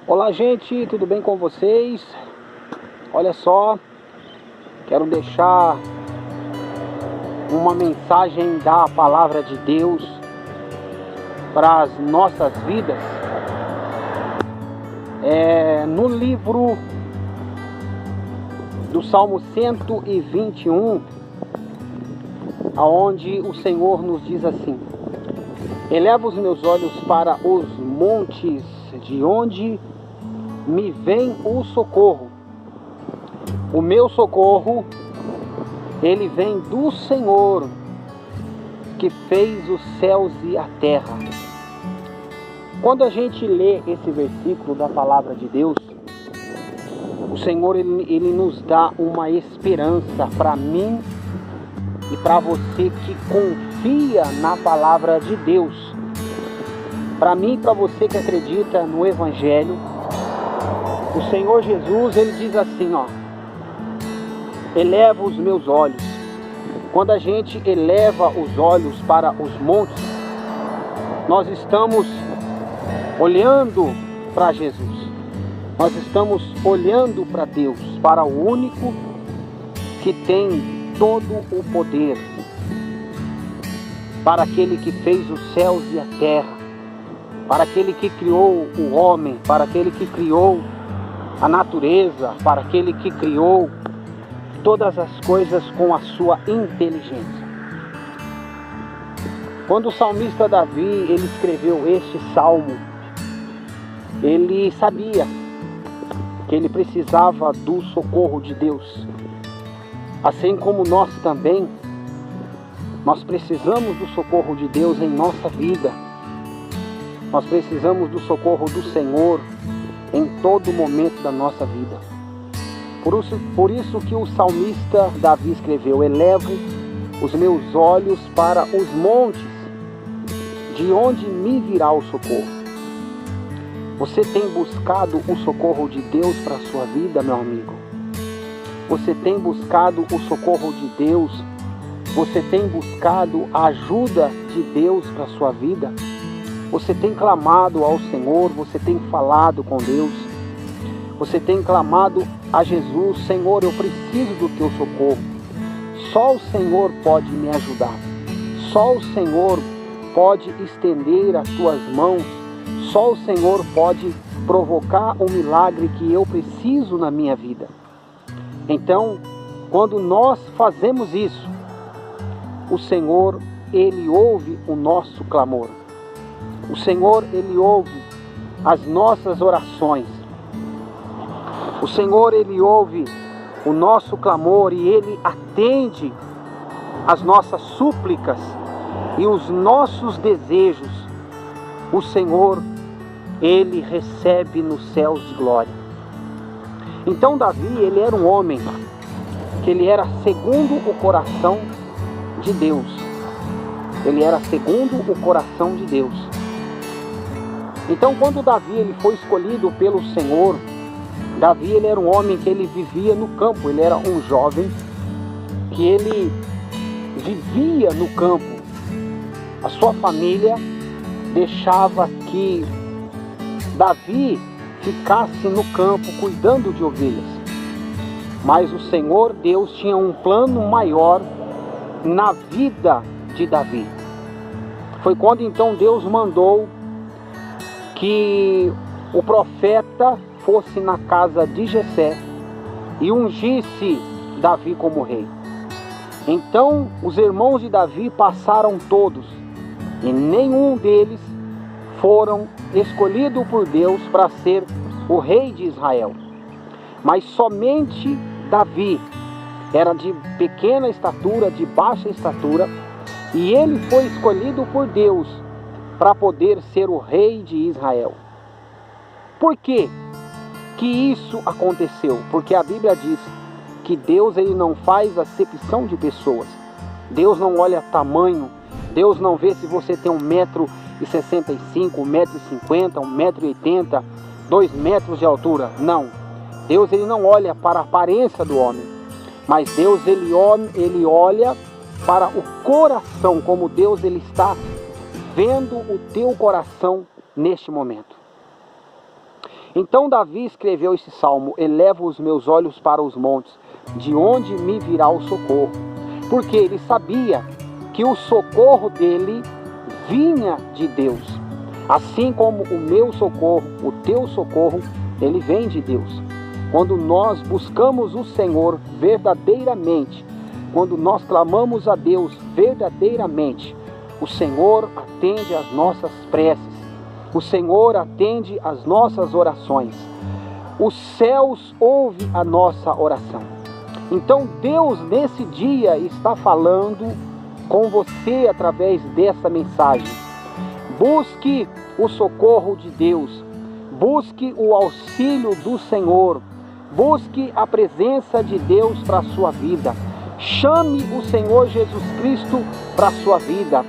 Olá, gente, tudo bem com vocês? Olha só, quero deixar uma mensagem da palavra de Deus para as nossas vidas. No livro do Salmo 121, aonde o Senhor nos diz assim: eleva os meus olhos para os montes, de onde me vem o socorro. O meu socorro, ele vem do Senhor, que fez os céus e a terra. Quando a gente lê esse versículo da palavra de Deus, o Senhor ele nos dá uma esperança para mim e para você que confia na palavra de Deus. Para mim e para você que acredita no Evangelho, o Senhor Jesus, ele diz assim, eleva os meus olhos. Quando a gente eleva os olhos para os montes, nós estamos olhando para Jesus. Nós estamos olhando para Deus, para o único que tem todo o poder, para aquele que fez os céus e a terra, para aquele que criou o homem, para aquele que criou a natureza, para aquele que criou todas as coisas com a sua inteligência. Quando o salmista Davi ele escreveu este salmo, ele sabia que ele precisava do socorro de Deus. Assim como nós também, nós precisamos do socorro de Deus em nossa vida. Nós precisamos do socorro do Senhor em todo momento da nossa vida. Por isso que o salmista Davi escreveu: elevo os meus olhos para os montes, de onde me virá o socorro. Você tem buscado o socorro de Deus para a sua vida, meu amigo? Você tem buscado o socorro de Deus? Você tem buscado a ajuda de Deus para a sua vida? Você tem clamado ao Senhor? Você tem falado com Deus? Você tem clamado a Jesus: Senhor, eu preciso do teu socorro. Só o Senhor pode me ajudar. Só o Senhor pode estender as tuas mãos. Só o Senhor pode provocar o milagre que eu preciso na minha vida. Então, quando nós fazemos isso, o Senhor, ele ouve o nosso clamor. O Senhor, ele ouve as nossas orações. O Senhor, ele ouve o nosso clamor e ele atende as nossas súplicas e os nossos desejos. O Senhor, ele recebe nos céus de glória. Então Davi, ele era um homem que ele era segundo o coração de Deus. Ele era segundo o coração de Deus. Então, quando Davi ele foi escolhido pelo Senhor, Davi ele era um homem que ele vivia no campo. Ele era um jovem que ele vivia no campo. A sua família deixava que Davi ficasse no campo cuidando de ovelhas. Mas o Senhor Deus tinha um plano maior na vida de Davi. Foi quando então Deus mandou que o profeta fosse na casa de Jessé e ungisse Davi como rei. Então os irmãos de Davi passaram todos, e nenhum deles foram escolhidos por Deus para ser o rei de Israel. Mas somente Davi era de pequena estatura, de baixa estatura, e ele foi escolhido por Deus para poder ser o rei de Israel. Por quê que isso aconteceu? Porque a Bíblia diz que Deus ele não faz acepção de pessoas. Deus não olha tamanho. Deus não vê se você tem 1,65 m, 1,50 m, 1,80 m, 2 metros de altura. Não. Deus ele não olha para a aparência do homem. Mas Deus ele olha para o coração, como Deus ele está vendo o teu coração neste momento. Então Davi escreveu esse salmo: elevo os meus olhos para os montes, de onde me virá o socorro? Porque ele sabia que o socorro dele vinha de Deus. Assim como o meu socorro, o teu socorro, ele vem de Deus. Quando nós buscamos o Senhor verdadeiramente, quando nós clamamos a Deus verdadeiramente, o Senhor atende às nossas preces, o Senhor atende às nossas orações. Os céus ouvem a nossa oração. Então Deus nesse dia está falando com você através dessa mensagem. Busque o socorro de Deus, busque o auxílio do Senhor, busque a presença de Deus para a sua vida. Chame o Senhor Jesus Cristo para a sua vida.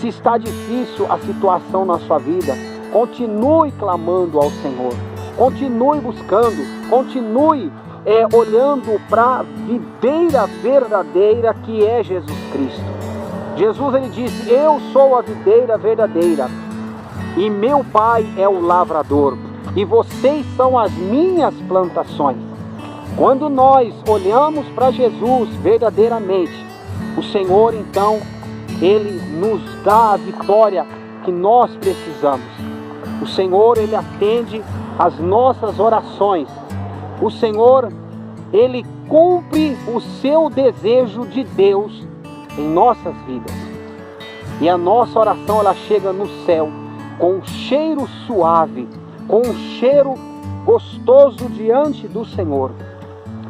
Se está difícil a situação na sua vida, continue clamando ao Senhor, continue buscando, continue olhando para a videira verdadeira que é Jesus Cristo. Jesus ele disse: eu sou a videira verdadeira e meu Pai é o lavrador e vocês são as minhas plantações. Quando nós olhamos para Jesus verdadeiramente, o Senhor então ele nos dá a vitória que nós precisamos. O Senhor ele atende às nossas orações. O Senhor ele cumpre o seu desejo de Deus em nossas vidas. E a nossa oração ela chega no céu com um cheiro suave, com um cheiro gostoso diante do Senhor.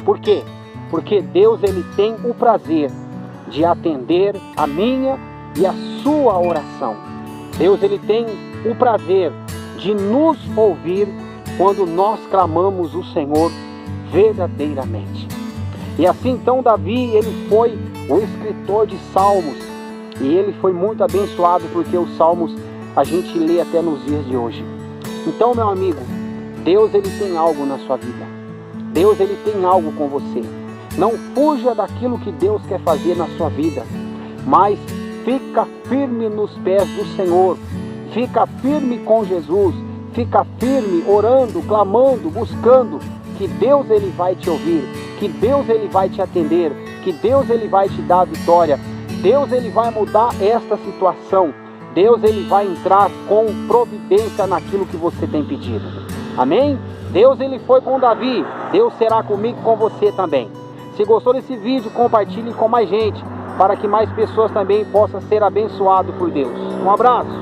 Por quê? Porque Deus ele tem o prazer de atender a minha e a sua oração. Deus ele tem o prazer de nos ouvir quando nós clamamos o Senhor verdadeiramente. E assim então Davi ele foi o escritor de salmos e ele foi muito abençoado porque os salmos a gente lê até nos dias de hoje. Então, meu amigo, Deus ele tem algo na sua vida. Deus ele tem algo com você. Não fuja daquilo que Deus quer fazer na sua vida, mas fica firme nos pés do Senhor. Fica firme com Jesus. Fica firme orando, clamando, buscando, que Deus ele vai te ouvir, que Deus ele vai te atender, que Deus ele vai te dar a vitória. Deus ele vai mudar esta situação. Deus ele vai entrar com providência naquilo que você tem pedido. Amém? Deus ele foi com Davi, Deus será comigo e com você também. Se gostou desse vídeo, compartilhe com mais gente, para que mais pessoas também possam ser abençoadas por Deus. Um abraço.